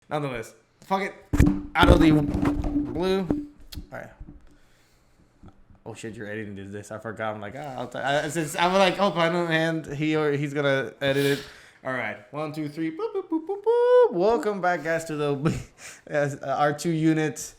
Nonetheless, fuck it. Out of the blue. All right. Oh shit, you're editing this. I forgot. I'm like, since I'm like, oh, I know, and he's gonna edit it. All right, 1, 2, 3. Boop, boop, boop, boop, boop. Welcome back, guys, to the R2 unit.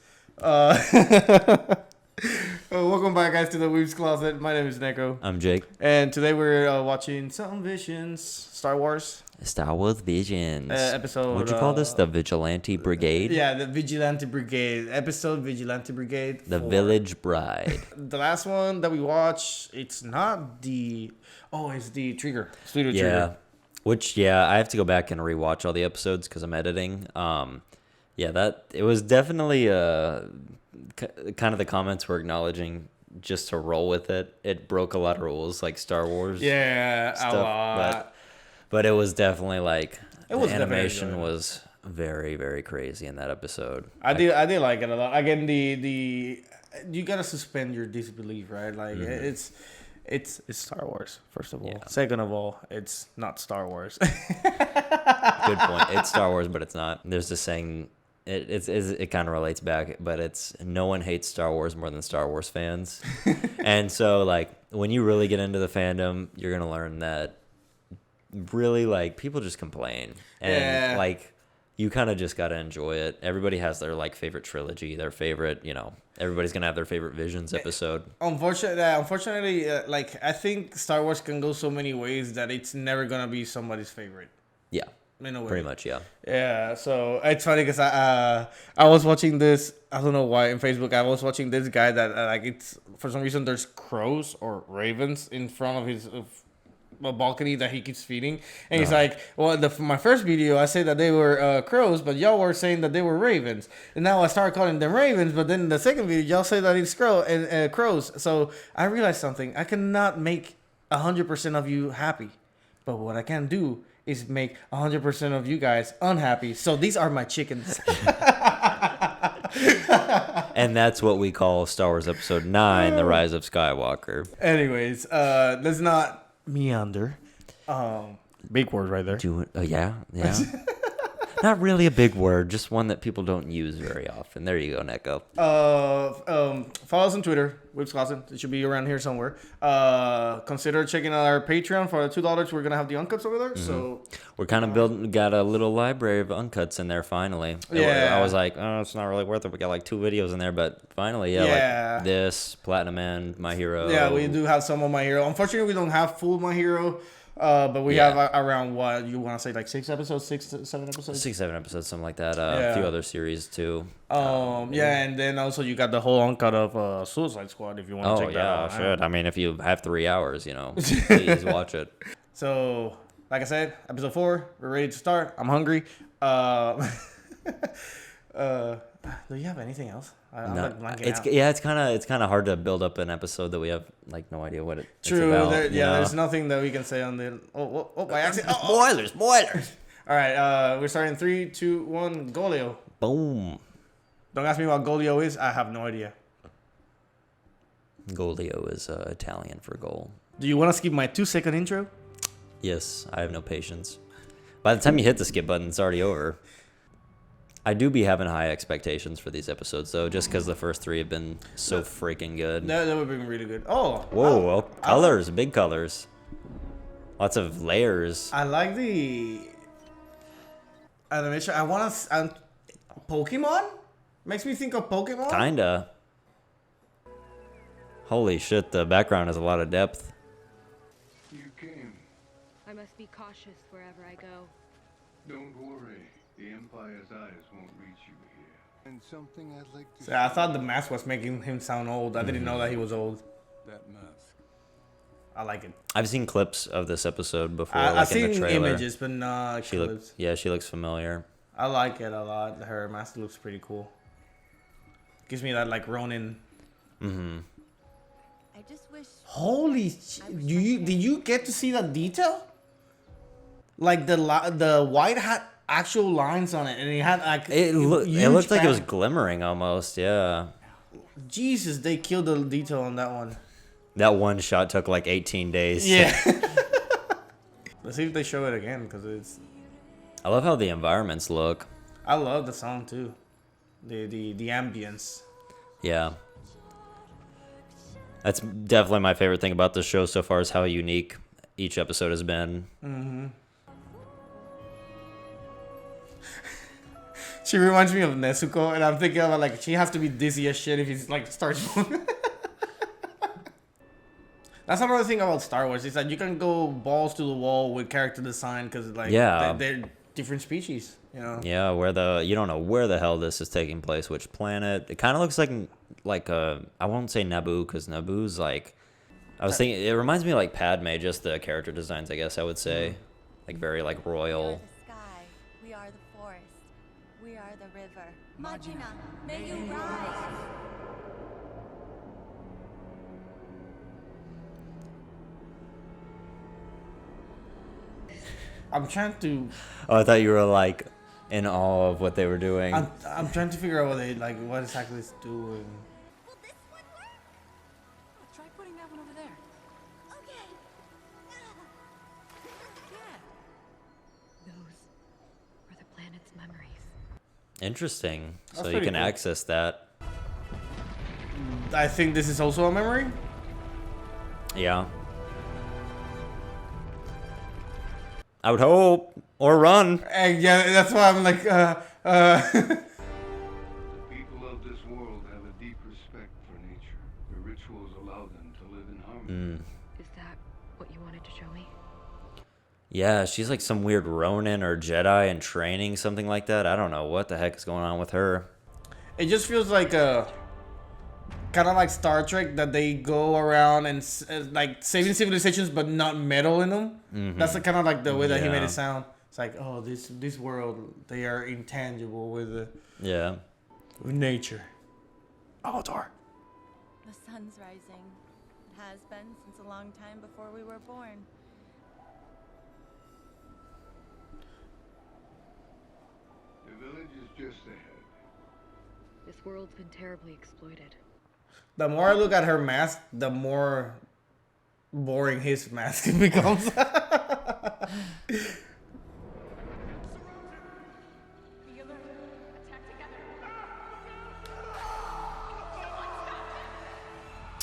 Welcome back, guys, to the Weeb's Closet. My name is Nekko. I'm Jake. And today we're watching some Visions, Star Wars Visions. episode. What'd you call this? The Vigilante Brigade? Yeah, the Vigilante Brigade. Episode Vigilante Brigade. The Village Bride. The last one that we watched, it's not the... Oh, it's the Trigger. Studio Yeah. Trigger. Which, I have to go back and rewatch all the episodes because I'm editing. It was definitely kind of the comments were acknowledging just to roll with it. It broke a lot of rules, like Star Wars. Yeah, stuff, a lot. But it was definitely like It was the animation definitely was very, very crazy in that episode. I did like it a lot. Again, the you gotta suspend your disbelief, right? Like it's Star Wars, first of all. Yeah. Second of all, it's not Star Wars. Good point. It's Star Wars, but it's not. There's this saying. It kind of relates back, but it's no one hates Star Wars more than Star Wars fans. And so, like, when you really get into the fandom, you're going to learn that really, like, people just complain. And, like, you kind of just got to enjoy it. Everybody has their, like, favorite trilogy, their favorite, everybody's going to have their favorite Visions episode. Unfortunately, like, I think Star Wars can go so many ways that it's never going to be somebody's favorite. Yeah. In a way. Pretty much, yeah. Yeah, so it's funny because I was watching this, I don't know why, in Facebook, I was watching this guy that, like, it's, for some reason, there's crows or ravens in front of his balcony that he keeps feeding. And he's like, well, my first video, I said that they were crows, but y'all were saying that they were ravens. And now I started calling them ravens, but then in the second video, y'all say that it's crows. So I realized something. I cannot make 100% of you happy. But what I can do is make 100% of you guys unhappy. So these are my chickens. And that's what we call Star Wars Episode 9, The Rise of Skywalker. Anyways, let's not meander. Big word right there. Yeah. Not really a big word, just one that people don't use very often. There you go, Nekko. Follow us on Twitter, Whips Closet. It should be around here somewhere. Consider checking out our Patreon for $2. We're gonna have the uncuts over there. So we're kind of got a little library of uncuts in there finally. I was like, oh, it's not really worth it. We got like 2 videos in there, but finally, like this, Platinum End, My Hero. Yeah, we do have some of My Hero. Unfortunately, we don't have full My Hero. But we have around, what you want to say, like 6 episodes, 6 to 7 episodes? 6, 7 episodes, something like that. A few other series too. And then also you got the whole uncut of Suicide Squad if you want to check that out. Oh, yeah, shit. I mean, if you have 3 hours, please watch it. So, like I said, episode 4, we're ready to start. I'm hungry. Do you have anything else? No, it's kind of hard to build up an episode that we have like no idea what it's about. There's nothing that we can say on the. By accident. Spoilers. All right, we're starting 3, 2, 1. Golio. Boom. Don't ask me what Golio is. I have no idea. Golio is Italian for goal. Do you want to skip my 2-second intro? Yes, I have no patience. By the time you hit the skip button, it's already over. I do be having high expectations for these episodes, though, just because the first 3 have been so freaking good. That would have been really good. Oh. Whoa, colors, big colors. Lots of layers. I like the animation. I want to... Pokemon? Makes me think of Pokemon? Kinda. Holy shit, the background has a lot of depth. You came. I must be cautious wherever I go. Don't worry. The Empire's eyes won't reach you here. And something I'd like to So I thought the mask was making him sound old. I didn't know that he was old. That mask. I like it. I've seen clips of this episode before. I've in the seen trailer. images, but not clips. She looks familiar. I like it a lot. Her mask looks pretty cool. Gives me that like Ronin. Mm-hmm. I just wish. Holy! Did you get to see that detail? Like the white had actual lines on it, and it had like it looked like it was glimmering almost. Yeah. Jesus, they killed the detail on that one. That one shot took like 18 days. Yeah. Let's see if they show it again, because it's... I love how the environments look. I love the song too. The ambience. Yeah. That's definitely my favorite thing about this show so far is how unique each episode has been. She reminds me of Nezuko, and I'm thinking about like she has to be dizzy as shit if he's like starts. That's another thing about Star Wars is that you can go balls to the wall with character design because like Yeah. they're different species, you know. Yeah, you don't know where the hell this is taking place, which planet. It kind of looks like I won't say Naboo because Naboo's like, I was thinking it reminds me of like Padme, just the character designs, I guess I would say, like very like We are royal. the sky. We are the forest. We are the river. Majina, may you rise. I'm trying to Oh, I thought you were like in awe of what they were doing. I'm trying to figure out what exactly it's doing. Will this one work? Try putting that one over there. Okay. Those are the planet's memories. Interesting. That's So you pretty can cool. access that. I think this is also a memory. Yeah. I would hope or run. And yeah, that's why I'm like The people of this world have a deep respect for nature. The rituals allow them to live in harmony. Is that what you wanted to show me? Yeah, she's like some weird Ronin or Jedi in training, something like that. I don't know what the heck is going on with her. It just feels like kind of like Star Trek that they go around and like saving civilizations but not meddle in them. That's kind of like the way that he made Yeah. it sound. It's like, oh, this world, they are intangible with Yeah. nature. Avatar. The sun's rising. It has been since a long time before we were born. The village is just ahead. This world's been terribly exploited. The more I look at her mask, the more boring his mask becomes.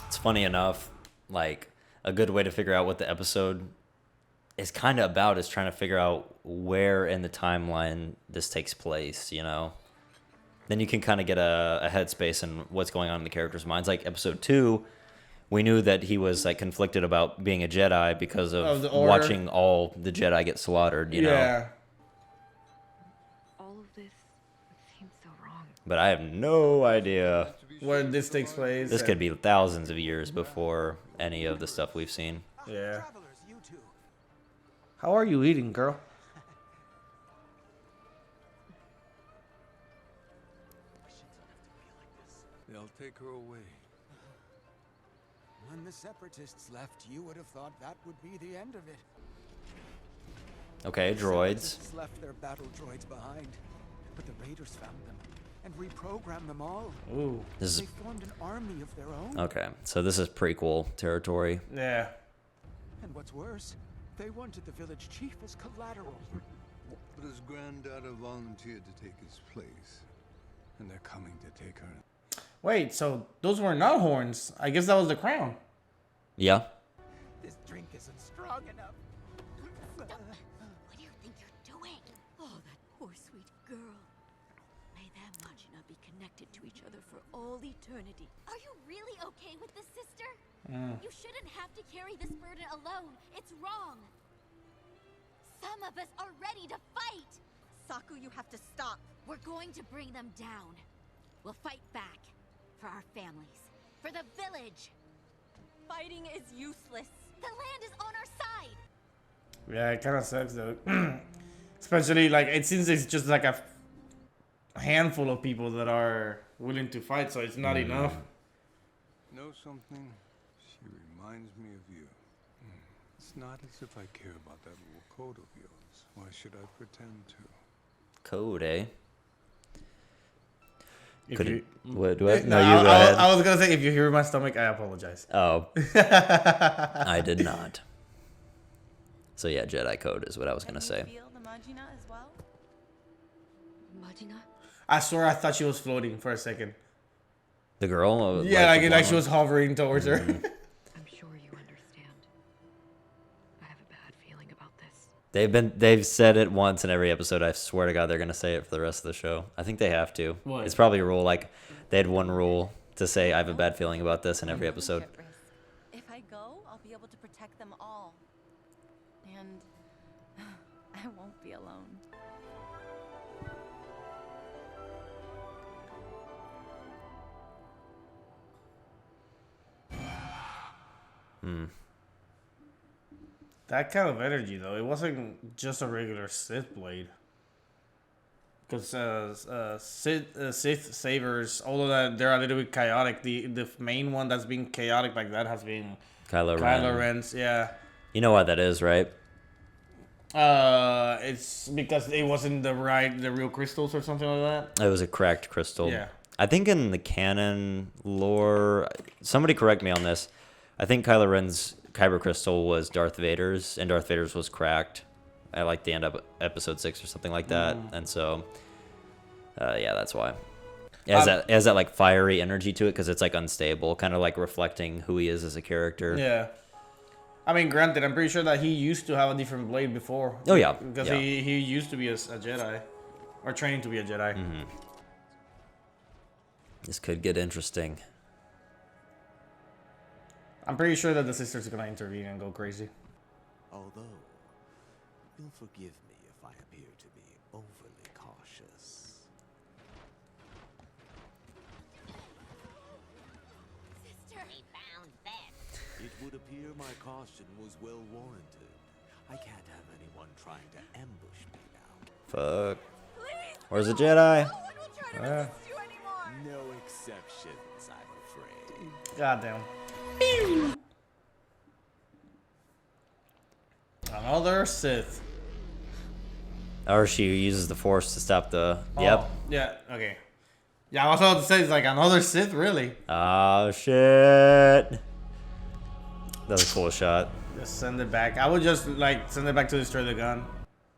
It's funny enough, like a good way to figure out what the episode is kind of about is trying to figure out where in the timeline this takes place, you know? Then you can kind of get a headspace in what's going on in the characters' minds. Like episode 2, we knew that he was like conflicted about being a Jedi because of the Order. watching all the Jedi get slaughtered, you know? Yeah. All of this seems so wrong. But I have no idea. Where this takes place. This could be thousands of years before any of the stuff we've seen. Yeah. How are you eating, girl? They'll take her away. When the Separatists left, you would have thought that would be the end of it. Okay, droids. Separatists left their battle droids behind, but the Raiders found them and reprogrammed them all. Ooh. This They is formed an army of their own. okay. So this is prequel territory. Yeah. And what's worse, they wanted the village chief as collateral. But his granddaughter volunteered to take his place. And they're coming to take her. Wait, so those were not horns. I guess that was the crown. Yeah. This drink isn't strong enough. What do you think you're doing? Oh, that poor sweet girl. May them Majina be connected to each other for all eternity. Are you really okay with this, sister? You shouldn't have to carry this burden alone. It's wrong. Some of us are ready to fight. Saku, you have to stop. We're going to bring them down. We'll fight back. For our families. For the village. Fighting is useless. The land is on our side. Yeah, it kind of sucks though. Especially like it seems it's just like a handful of people that are willing to fight, so it's not enough. Know something? She reminds me of you. It's not as if I care about that little code of yours. Why should I pretend to? Code, eh? If Could you- it, what, no, you No, go ahead. I was gonna say if you hear my stomach, I apologize. Oh. I did not. So yeah, Jedi code is what I was And gonna you say. feel the Majina as well? I swear I thought she was floating for a second. The girl? Yeah, the like she blonde was hovering towards her. I'm sure you understand. I have a bad feeling about this. They've said it once in every episode. I swear to God, they're gonna say it for the rest of the show. I think they have to. What? It's probably a rule. Like they had one rule to say, "I have a bad feeling about this" in every episode. At risk. If I go, I'll be able to protect them all. And I won't be alone. That kind of energy, though, it wasn't just a regular Sith blade. Because Sith sabers, although that they're a little bit chaotic, the main one that's been chaotic like that has been Kylo Ren. Ren's. Yeah. You know why that is, right? It's because it wasn't the real crystals or something like that. It was a cracked crystal. Yeah. I think in the canon lore, somebody correct me on this. I think Kylo Ren's kyber crystal was Darth Vader's, and Darth Vader's was cracked at like the end of episode 6 or something like that. And so, yeah, that's why. It has that like fiery energy to it because it's like unstable, kind of like reflecting who he is as a character. Yeah. I mean, granted, I'm pretty sure that he used to have a different blade before. Oh, yeah. Because Yeah. he used to be a Jedi. Or training to be a Jedi. This could get interesting. I'm pretty sure that the sister's gonna intervene and go crazy. Although, you'll forgive me if I appear to be overly cautious. Sister, we found this. It would appear my caution was well warranted. I can't have anyone trying to ambush me now. Fuck. Where's the Jedi? No exceptions, I'm afraid. Goddamn. Another Sith. Or she uses the Force to stop the... Oh, Yep. Yeah, okay. Yeah, I was about to say, it's like another Sith, really. Oh, shit. That was a cool shot. Just send it back. I would just, like, send it back to destroy the gun.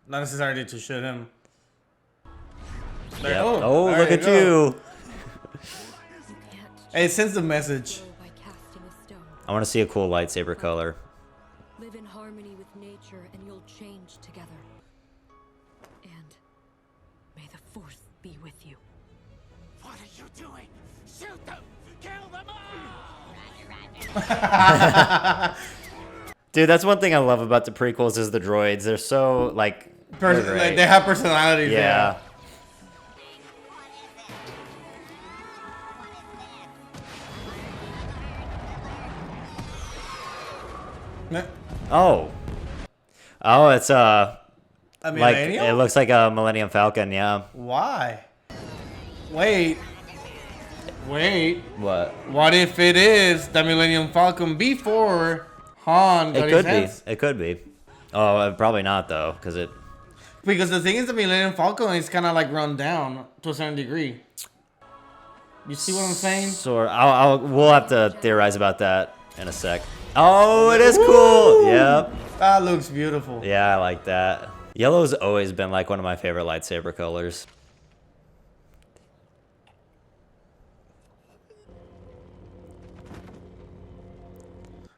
Not necessarily to shoot him. Like, Yep. oh, Oh, there look at go. you. It sends the message. By casting a stone. I want to see a cool lightsaber color. Live in harmony with nature and you'll change together. And may the Force be with you. What are you doing? Shoot them! Kill them all! Dude, that's one thing I love about the prequels is the droids. They're so, like... they're Like, great. they have personalities. Yeah. Yeah. Oh. Oh, it's, A like, millennial? it looks like a Millennium Falcon, yeah. Why? Wait. What? What if it is the Millennium Falcon before Han got It his could be. hands? It could be. Oh, probably not, though, because it... Because the thing is, the Millennium Falcon is kind of like run down to a certain degree. You see what I'm saying? So we'll have to theorize about that in a sec. Oh, it is cool. Yep. That looks beautiful. Yeah, I like that. Yellow's always been like one of my favorite lightsaber colors.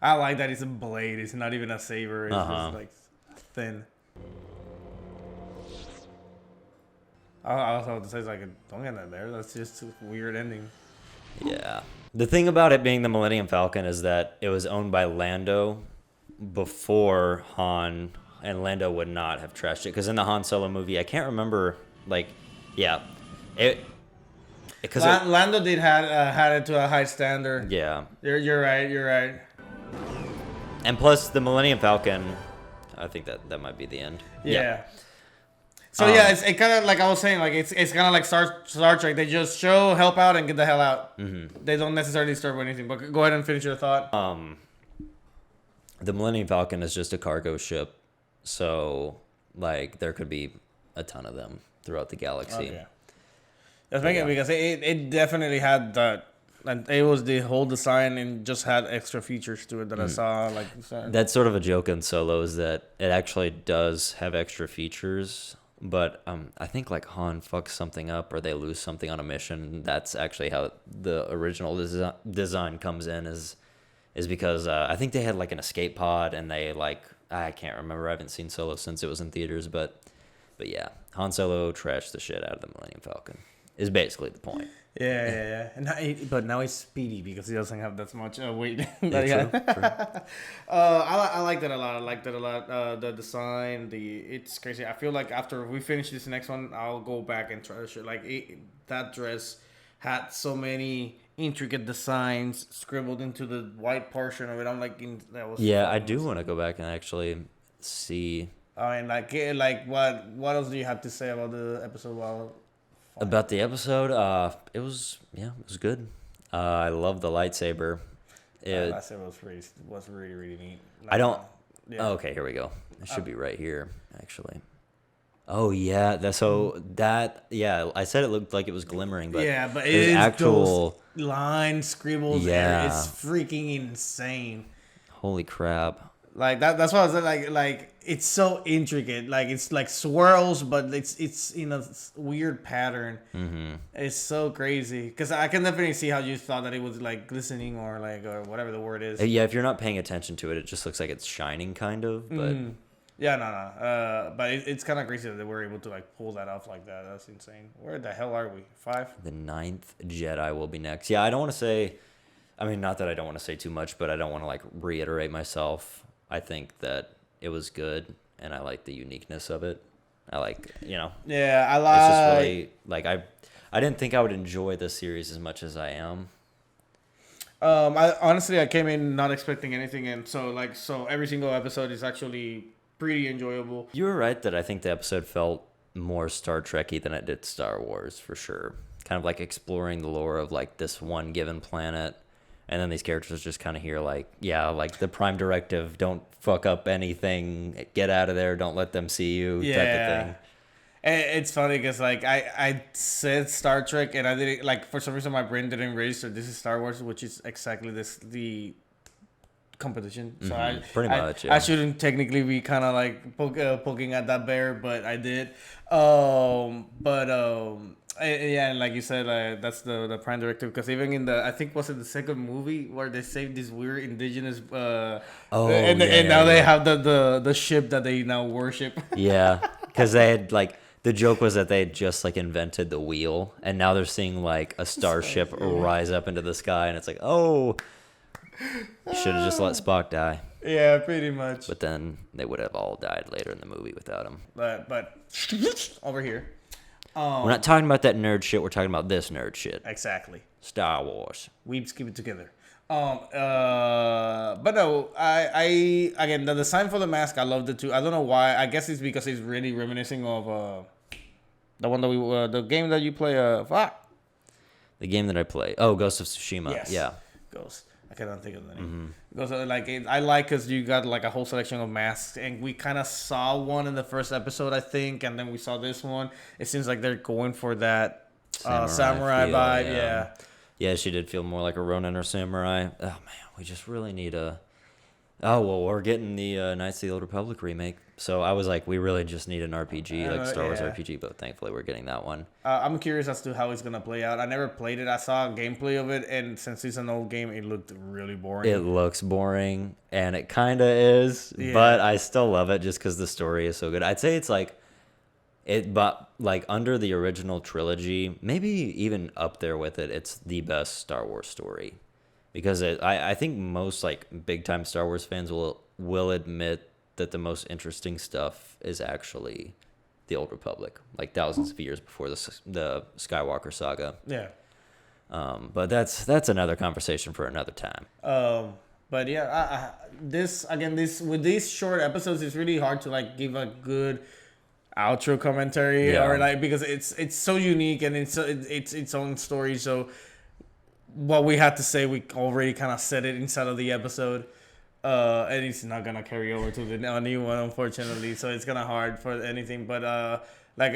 I like that it's a blade. It's not even a saber. It's just like thin. I also have to say, it's like, don't get that there. That's just a weird ending. Yeah. The thing about it being the Millennium Falcon is that it was owned by Lando before Han, and Lando would not have trashed it. Because in the Han Solo movie, I can't remember, like, yeah. Lando did had it to a high standard. Yeah. You're right. And plus, the Millennium Falcon, I think that might be the end. Yeah. So yeah, it kind of like I was saying, like it's kind of like Star Trek. They just show, help out, and get the hell out. Mm-hmm. They don't necessarily start with anything. But go ahead and finish your thought. The Millennium Falcon is just a cargo ship, so like there could be a ton of them throughout the galaxy. Okay. That's making because it definitely had that. And it was the whole design and just had extra features to it that I saw. Like That's sort of a joke in Solo is that it actually does have extra features. But I think like Han fucks something up or they lose something on a mission. That's actually how the original design comes in is because I think they had like an escape pod and they like I can't remember. I haven't seen Solo since it was in theaters, but yeah, Han Solo trashed the shit out of the Millennium Falcon. Is basically the point. Yeah. And but now he's speedy because he doesn't have that much weight. Yeah, true. I like that a lot. I like that a lot. The design, it's crazy. I feel like after we finish this next one, I'll go back and try to show. Like that dress had so many intricate designs scribbled into the white portion of it. I'm like, that was. Yeah, I do want to go back and actually see. And like what else do you have to say about the episode? Well, About the episode, it was good. I love the lightsaber. Lightsaber was really neat. I don't. Yeah. Oh, okay, here we go. It should be right here, actually. Oh yeah, I said it looked like it was glimmering, but but there's it's actual those lines scribbles. Yeah. It's freaking insane. Holy crap. Like that's why I was like it's so intricate. Like it's like swirls, but it's in a weird pattern. Mm-hmm. It's so crazy because I can definitely see how you thought that it was like glistening or whatever the word is. Yeah, if you're not paying attention to it, it just looks like it's shining, kind of. But Yeah, no. But it's kind of crazy that they were able to like pull that off like that. That's insane. Where the hell are we? 5? the 9th Jedi will be next. Yeah, I don't want to say. I mean, not that I don't want to say too much, but I don't want to like reiterate myself. I think that it was good, and I like the uniqueness of it. I like, Yeah, I like. It's just really like I didn't think I would enjoy the series as much as I am. I honestly came in not expecting anything, and so every single episode is actually pretty enjoyable. You were right that I think the episode felt more Star Trek-y than it did Star Wars, for sure. Kind of like exploring the lore of like this one given planet. And then these characters just kind of hear like the prime directive, don't fuck up anything, get out of there, don't let them see you, type of thing. And it's funny because like I said Star Trek and I didn't like for some reason my brain didn't register this is Star Wars, which is exactly the competition. So pretty much. Yeah. I shouldn't technically be kind of like poking at that bear, but I did. And like you said, that's the prime directive because even in the I think was it the second movie where they saved this weird indigenous and now they have the ship that they now worship. Yeah, because they had like the joke was that they had just like invented the wheel, and now they're seeing like a starship rise up into the sky, and it's like, oh, you should have just let Spock die. Yeah, pretty much. But then they would have all died later in the movie without him. But over here. We're not talking about that nerd shit. We're talking about this nerd shit. Exactly. Star Wars. Weebs keep it together. But no, I again the design for the mask I loved it too. I don't know why. I guess it's because it's really reminiscing of the one that the game that you play. The game that I play. Oh, Ghost of Tsushima. Yes. Yeah. Ghost. I cannot think of the name. Because I like because you got like a whole selection of masks, and we kind of saw one in the first episode, I think, and then we saw this one. It seems like they're going for that samurai feel, vibe. Yeah. Yeah, she did feel more like a Ronin or samurai. Oh man, we just really need a. Oh well, we're getting the Knights of the Old Republic remake, so I was like, we really just need an RPG, like Star Wars RPG. But thankfully, we're getting that one. I'm curious as to how it's gonna play out. I never played it. I saw gameplay of it, and since it's an old game, it looked really boring. It looks boring, and it kind of is, but I still love it just because the story is so good. I'd say it's like but like under the original trilogy, maybe even up there with it. It's the best Star Wars story. Because I think most like big time Star Wars fans will admit that the most interesting stuff is actually the Old Republic, like thousands of years before the Skywalker saga. Yeah. But that's another conversation for another time. But yeah, this with these short episodes, it's really hard to like give a good outro commentary or like because it's so unique and it's its own story. So. What we had to say, we already kind of said it inside of the episode, and it's not gonna carry over to the new one, unfortunately. So it's kind of hard for anything. But like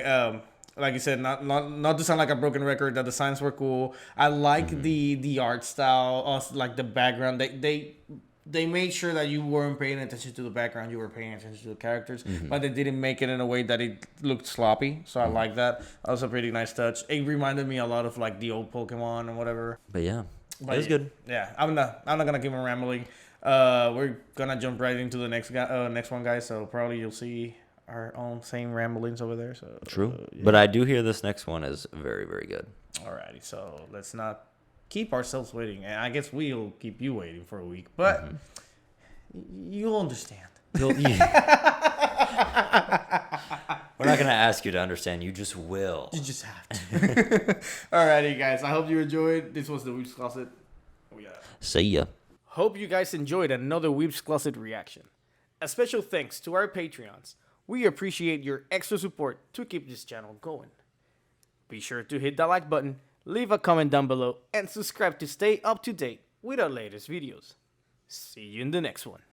you said, not to sound like a broken record, the designs were cool. I like the art style, like the background. They they made sure that you weren't paying attention to the background, you were paying attention to the characters, but they didn't make it in a way that it looked sloppy. So I like that. That was a pretty nice touch. It reminded me a lot of like the old Pokemon and whatever. But yeah, But it was good. Yeah, I'm not gonna keep on rambling. We're gonna jump right into the next one, guys. So probably you'll see our own same ramblings over there. So True. yeah. But I do hear this next one is very, very good. Alrighty, so let's not keep ourselves waiting, and I guess we'll keep you waiting for a week, but you'll understand. We're not going to ask you to understand. You just will. You just have to. Alrighty, guys. I hope you enjoyed. This was the Weeb's Closet. See ya. Hope you guys enjoyed another Weeb's Closet reaction. A special thanks to our Patreons. We appreciate your extra support to keep this channel going. Be sure to hit that like button, leave a comment down below, and subscribe to stay up to date with our latest videos. See you in the next one.